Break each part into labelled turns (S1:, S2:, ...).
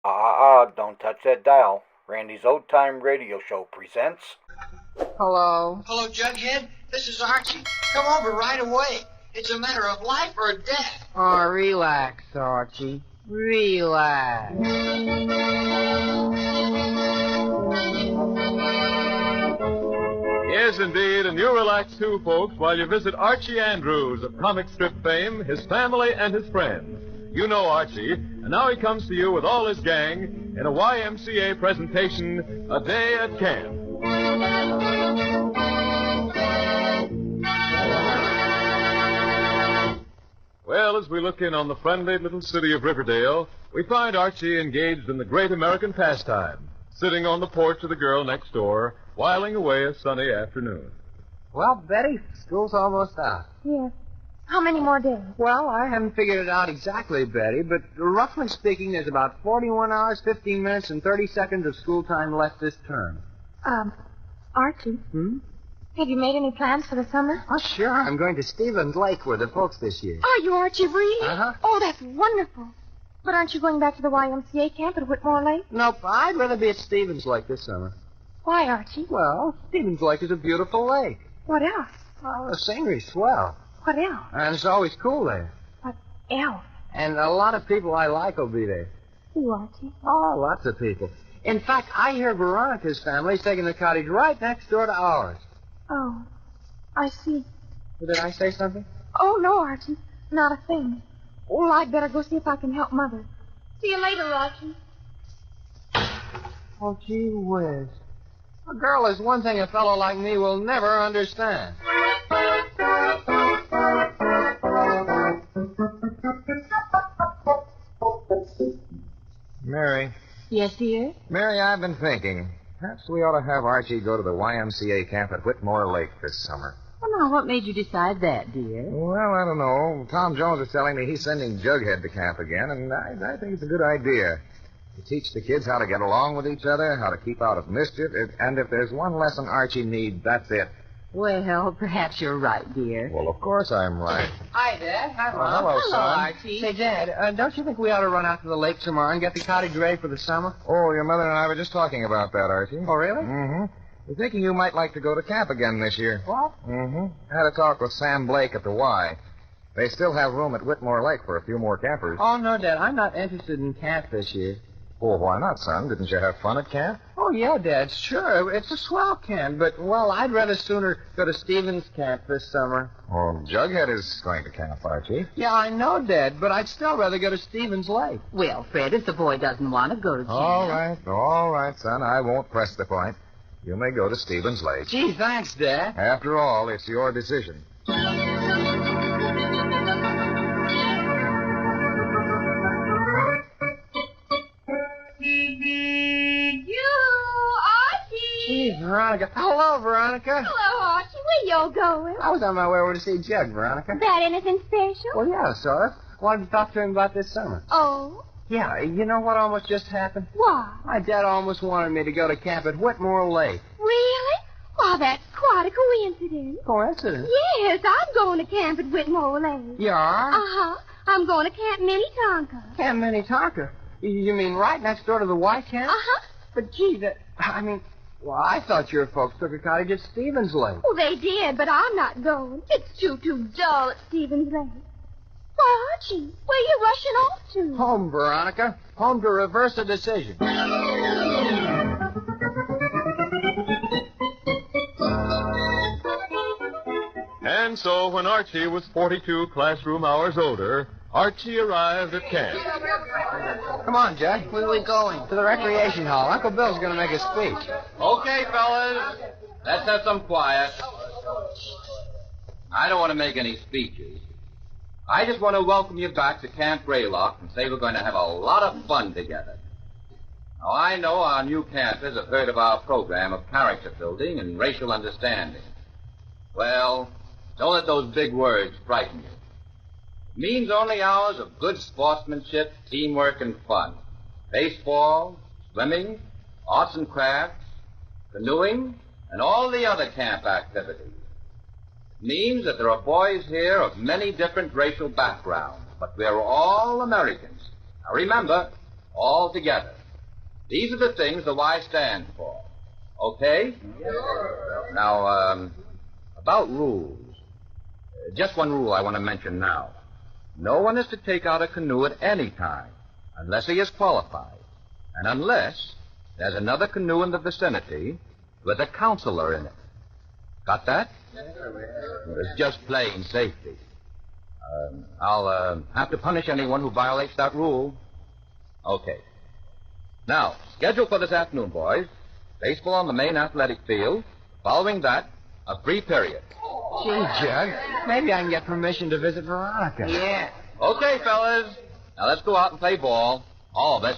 S1: Don't touch that dial. Randy's Old Time Radio Show presents...
S2: Hello?
S3: Hello, Jughead. This is Archie. Come over right away. It's a matter of life or death.
S2: Oh, relax, Archie. Relax.
S4: Yes, indeed, and you relax too, folks, while you visit Archie Andrews of comic strip fame, his family, and his friends. You know Archie, and now he comes to you with all his gang in a YMCA presentation, A Day at Camp. Well, as we look in on the friendly little city of Riverdale, we find Archie engaged in the great American pastime, sitting on the porch of the girl next door, whiling away a sunny afternoon.
S2: Well, Betty, school's almost out.
S5: Yes. How many more days?
S2: Well, I haven't figured it out exactly, Betty, but roughly speaking, there's about 41 hours, 15 minutes, and 30 seconds of school time left this term.
S5: Archie? Have you made any plans for the summer?
S2: Oh, sure. I'm going to Stevens Lake with the folks this year.
S5: Are you, Archie, really?
S2: Uh-huh.
S5: Oh, that's wonderful. But aren't you going back to the YMCA camp at Whitmore Lake?
S2: Nope, I'd rather be at Stevens Lake this summer.
S5: Why, Archie?
S2: Well, Stevens Lake is a beautiful lake.
S5: What else?
S2: Oh, the scenery's swell.
S5: What else?
S2: And it's always cool there.
S5: What else?
S2: And a lot of people I like will be there.
S5: Who, Archie?
S2: Oh, lots of people. In fact, I hear Veronica's family's taking the cottage right next door to ours.
S5: Oh, I see.
S2: Did I say something?
S5: Oh, no, Archie. Not a thing. Oh, I'd better go see if I can help Mother. See you later, Archie.
S2: Oh, gee whiz. A girl is one thing a fellow like me will never understand.
S6: Mary.
S5: Yes, dear?
S6: Mary, I've been thinking. Perhaps we ought to have Archie go to the YMCA camp at Whitmore Lake this summer.
S7: Well, now, what made you decide that, dear?
S6: Well, I don't know. Tom Jones is telling me he's sending Jughead to camp again, and I think it's a good idea. To teach the kids how to get along with each other, how to keep out of mischief, and if there's one lesson Archie needs, that's it.
S7: Well, perhaps you're right, dear.
S6: Well, of course I'm right.
S2: Hi, Dad. Hi, Mom.
S6: Hello, son.
S7: Archie.
S2: Say, Dad, don't you think we ought to run out to the lake tomorrow and get the cottage ready for the summer?
S6: Oh, your mother and I were just talking about that, Archie.
S2: Oh, really?
S6: Mm-hmm. We're thinking you might like to go to camp again this year.
S2: What?
S6: Mm-hmm. Had a talk with Sam Blake at the Y. They still have room at Whitmore Lake for a few more campers.
S2: Oh, no, Dad. I'm not interested in camp this year.
S6: Oh, why not, son? Didn't you have fun at camp?
S2: Oh, yeah, Dad, sure. It's a swell camp, but, well, I'd rather sooner go to Stevens Camp this summer.
S6: Oh, Jughead is going to camp, Archie.
S2: Yeah, I know, Dad, but I'd still rather go to Stevens Lake.
S7: Well, Fred, if the boy doesn't want to go to camp...
S6: All right, son. I won't press the point. You may go to Stevens Lake.
S2: Gee, thanks, Dad.
S6: After all, it's your decision.
S2: Gee, Veronica. Hello, Veronica.
S5: Hello, Archie. Where y'all going?
S2: I was on my way over to see Jug, Veronica.
S5: That anything special?
S2: Well, yeah, sort of. Wanted to talk to him about this summer.
S5: Oh,
S2: Yeah, you know what almost just happened?
S5: what?
S2: My dad almost wanted me to go to camp at Whitmore Lake.
S5: Really? Why, that's quite a coincidence.
S2: Coincidence?
S5: Yes, I'm going to camp at Whitmore Lake.
S2: You are?
S5: Uh-huh. I'm going to Camp Minnetonka.
S2: Camp Minnetonka. You mean right next door to the Y camp?
S5: Uh-huh.
S2: But, gee, well, I thought your folks took a cottage at Stevens Lake.
S5: Oh, they did, but I'm not going. It's too dull at Stevens Lake. Why, Archie, where you rushing off to?
S2: Home, Veronica. Home to reverse a decision.
S4: And so, when Archie was 42 classroom hours older, Archie arrived at camp.
S2: Come on, Jug. Where are we going? To the recreation hall. Uncle Bill's going to make a speech.
S8: Okay, fellas. Let's have some quiet. I don't want to make any speeches. I just want to welcome you back to Camp Greylock and say we're going to have a lot of fun together. Now, I know our new campers have heard of our program of character building and racial understanding. Well, don't let those big words frighten you. It means only hours of good sportsmanship, teamwork, and fun. Baseball, swimming, arts and crafts, canoeing, and all the other camp activities. It means that there are boys here of many different racial backgrounds, but we're all Americans. Now remember, all together. These are the things the Y stands for. Okay? Yes, sir. Now, about rules. Just one rule I want to mention now. No one is to take out a canoe at any time, unless he is qualified, and unless there's another canoe in the vicinity with a counselor in it. Got that? Yes, sir. It's just plain safety. I'll have to punish anyone who violates that rule. Okay. Now, schedule for this afternoon, boys. Baseball on the main athletic field. Following that, a free period.
S2: Gee, Jug, maybe I can get permission to visit Veronica.
S3: Yeah.
S8: Okay, fellas. Now let's go out and play ball. All of us.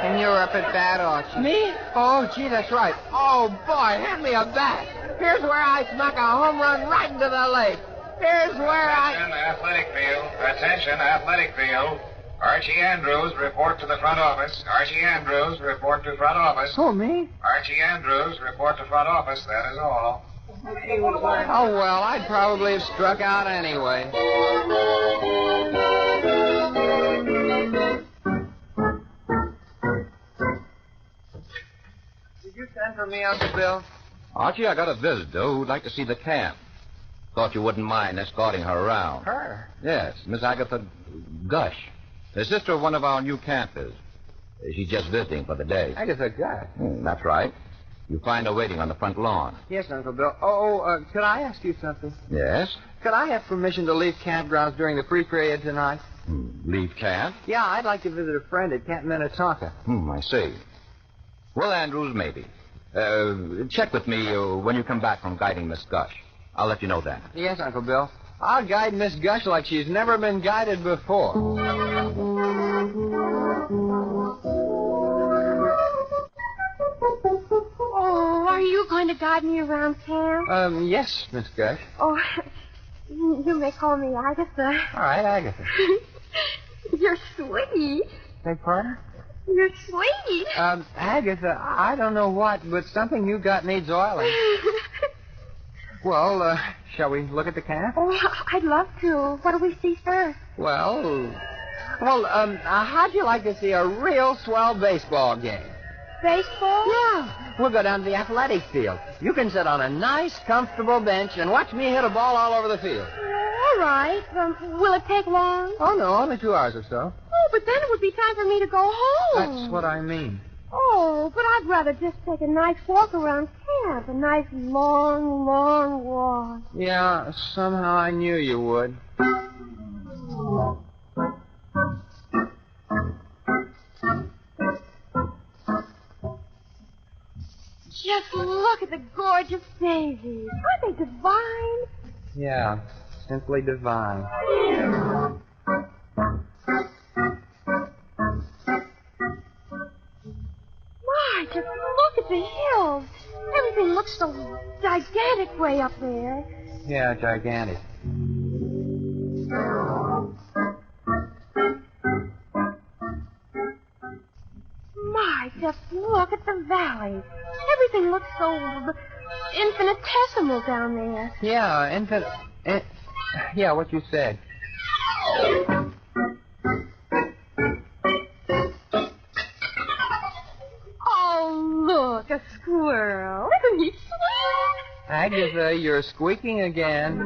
S3: And you're up at bat, Archie.
S2: Me? Oh, gee, that's right. Oh, boy, hand me a bat. Here's where I snuck a home run right into the lake. Here's where
S6: Attention, athletic field. Attention, athletic field. Archie Andrews, report to the front office. Archie Andrews, report to front office.
S2: Oh, me?
S6: Archie Andrews, report to front office. That is all.
S2: Oh, well, I'd probably have struck out anyway. Did you send for me, Uncle Bill?
S8: Archie, I got a visitor who'd like to see the camp. Thought you wouldn't mind escorting her around.
S2: Her?
S8: Yes, Miss Agatha Gush. The sister of one of our new campers. She's just visiting for the day.
S2: Agatha Gush?
S8: That's right. You find her waiting on the front lawn.
S2: Yes, Uncle Bill. Could I ask you something?
S8: Yes?
S2: Could I have permission to leave campgrounds during the free period tonight?
S8: Leave camp?
S2: Yeah, I'd like to visit a friend at Camp Minnetonka.
S8: I see. Well, Andrews, maybe. Check with me when you come back from guiding Miss Gush. I'll let you know then.
S2: Yes, Uncle Bill. I'll guide Miss Gush like she's never been guided before.
S5: Oh, are you going to guide me around camp?
S2: Yes, Miss Gush.
S5: Oh, you may call me Agatha.
S2: All right, Agatha.
S5: You're sweet.
S2: Beg pardon?
S5: You're sweet.
S2: Agatha, I don't know what, but something you got needs oiling. Well, shall we look at the camp?
S5: Oh, I'd love to. What do we see first?
S2: Well, how'd you like to see a real swell baseball game?
S5: Baseball?
S2: Yeah. We'll go down to the athletic field. You can sit on a nice, comfortable bench and watch me hit a ball all over the field.
S5: All right. Will it take long?
S2: Oh, no, only 2 hours or so.
S5: Oh, but then it would be time for me to go home.
S2: That's what I mean.
S5: Oh, but I'd rather just take a nice walk around camp. A nice, long, long walk.
S2: Yeah, somehow I knew you would.
S5: Just look at the gorgeous daisies. Aren't they divine?
S2: Yeah, simply divine.
S5: My, just look at the hills. Everything looks so gigantic way up there.
S2: Yeah, gigantic.
S5: My, just look at the valley. Everything looks so infinitesimal down there.
S2: Yeah, yeah, what you said.
S5: Oh, look, a squirrel. Isn't he sweet?
S2: Agatha, you're squeaking again.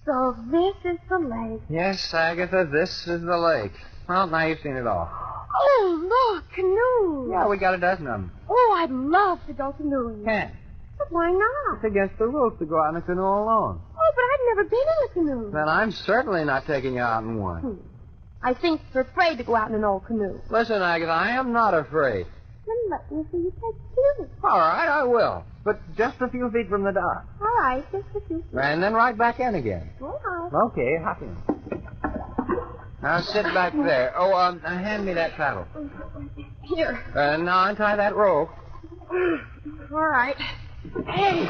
S5: So this is the lake.
S2: Yes, Agatha, this is the lake. Well, now you've seen it all.
S5: Oh, look, canoes.
S2: Yeah, we got a dozen of them.
S5: Oh, I'd love to go canoeing.
S2: Can't.
S5: But why not?
S2: It's against the rules to go out in a canoe alone.
S5: Oh, but I've never been in a canoe.
S2: Then I'm certainly not taking you out in one.
S5: I think you're afraid to go out in an old canoe.
S2: Listen, Agatha, I am not afraid.
S5: Then let me see you take a few.
S2: All right, I will. But just a few feet from the dock.
S5: All right, just a few.
S2: And then right back in again.
S5: All right.
S2: Okay, hop in. Now sit back there. Oh, hand me that paddle.
S5: Here.
S2: Now untie that rope.
S5: All right.
S2: Hey,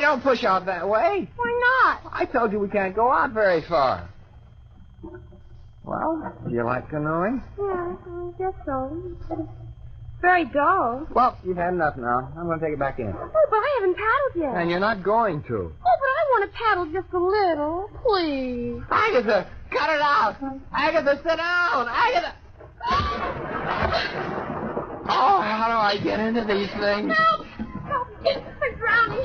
S2: don't push out that way.
S5: Why not?
S2: I told you we can't go out very far. Well, do you like canoeing?
S5: Yeah, I guess so. But it's very dull.
S2: Well, you've had enough now. I'm going to take it back in.
S5: Oh, but I haven't paddled yet.
S2: And you're not going to.
S5: Oh, but I want to paddle just a little. Please.
S2: Agatha, cut it out. Agatha, sit down. Agatha. Oh, how do I get into these things?
S5: Help! Help! I'm drowning.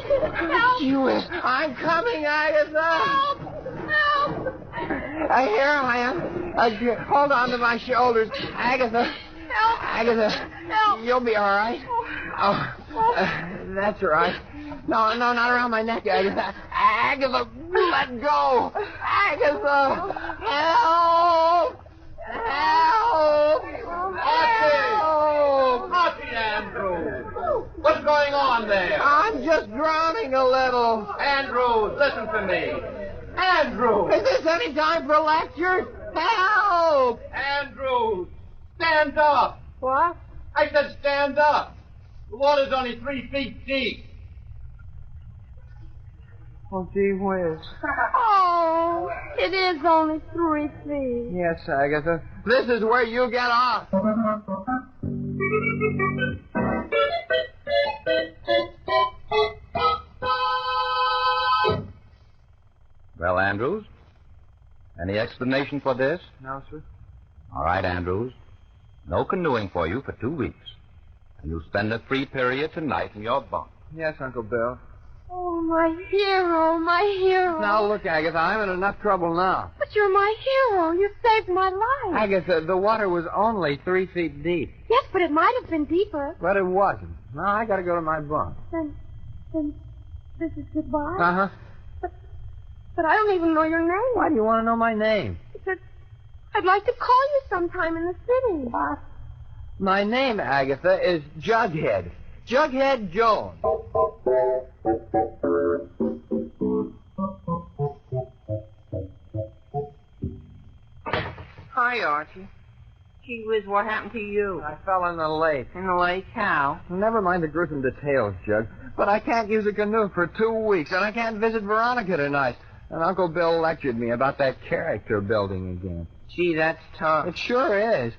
S5: Help!
S2: Gee whiz, I'm coming, Agatha.
S5: Help! Help!
S2: Here I am. Hold on to my shoulders. Agatha.
S5: Help!
S2: Agatha.
S5: Help!
S2: You'll be all right. Oh, that's right. No, not around my neck, Agatha. Agatha, let go. Agatha, help! Help!
S8: Archie Andrews! What's going on there?
S2: I'm just drowning a little.
S8: Andrews, listen to me. Andrews!
S2: Is this any time for lectures? Help!
S8: Andrews! Stand up!
S5: What?
S8: I said stand up. The water's only 3 feet deep.
S2: Oh, gee whiz.
S5: Oh, it is only 3 feet.
S2: Yes, Agatha. This is where you get off.
S8: Well, Andrews, any explanation for this?
S2: No, sir.
S8: All right, Andrews. No canoeing for you for 2 weeks. And you'll spend a free period tonight in your bunk.
S2: Yes, Uncle Bill.
S5: Oh, my hero, my hero.
S2: Now, look, Agatha, I'm in enough trouble now.
S5: But you're my hero. You saved my life.
S2: Agatha, the water was only 3 feet deep.
S5: Yes, but it might have been deeper.
S2: But it wasn't. Now, I gotta go to my bunk.
S5: Then this is goodbye.
S2: Uh-huh.
S5: But I don't even know your name.
S2: Why do you want to know my name?
S5: Because I'd like to call you sometime in the city.
S2: What? My name, Agatha, is Jughead. Jughead Jones.
S7: Hi, Archie. Gee whiz, what happened to you?
S2: I fell in the lake.
S7: In the lake? How?
S2: Never mind the gruesome details, Jug. But I can't use a canoe for 2 weeks, and I can't visit Veronica tonight. And Uncle Bill lectured me about that character building again.
S7: Gee, that's tough.
S2: It sure is.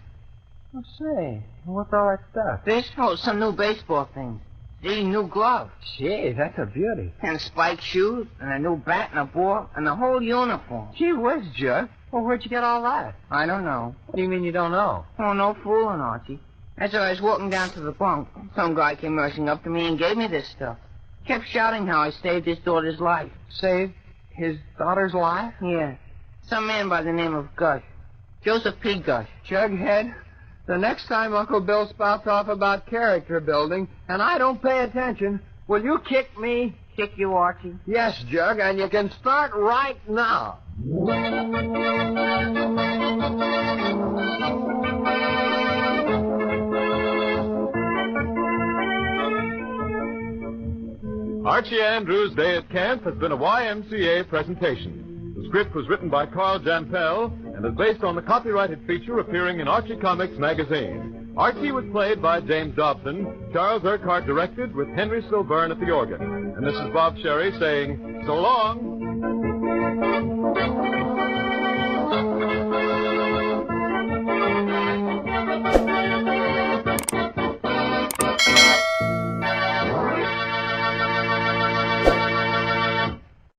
S2: Well, say, what's all that stuff?
S7: This? Oh, some new baseball things. Gee, new gloves.
S2: Gee, that's a beauty.
S7: And spiked shoes, and a new bat and a ball, and the whole uniform.
S2: Gee whiz, Jug. Well, where'd you get all that?
S7: I don't know.
S2: What do you mean you don't know?
S7: Oh, no fooling, Archie. As I was walking down to the bunk, some guy came rushing up to me and gave me this stuff. Kept shouting how I saved his daughter's life.
S2: Saved his daughter's life?
S7: Yeah. Some man by the name of Gush. Joseph P. Gush.
S2: Jughead, the next time Uncle Bill spouts off about character building and I don't pay attention, will you kick me?
S7: Kick you, Archie?
S2: Yes, Jug, and you can start right now.
S4: Archie Andrews' Day at Camp has been a YMCA presentation. The script was written by Carl Jampel and is based on the copyrighted feature appearing in Archie Comics magazine. Archie was played by James Dobson. Charles Urquhart directed with Henry Silburn at the organ. And this is Bob Sherry saying, so long.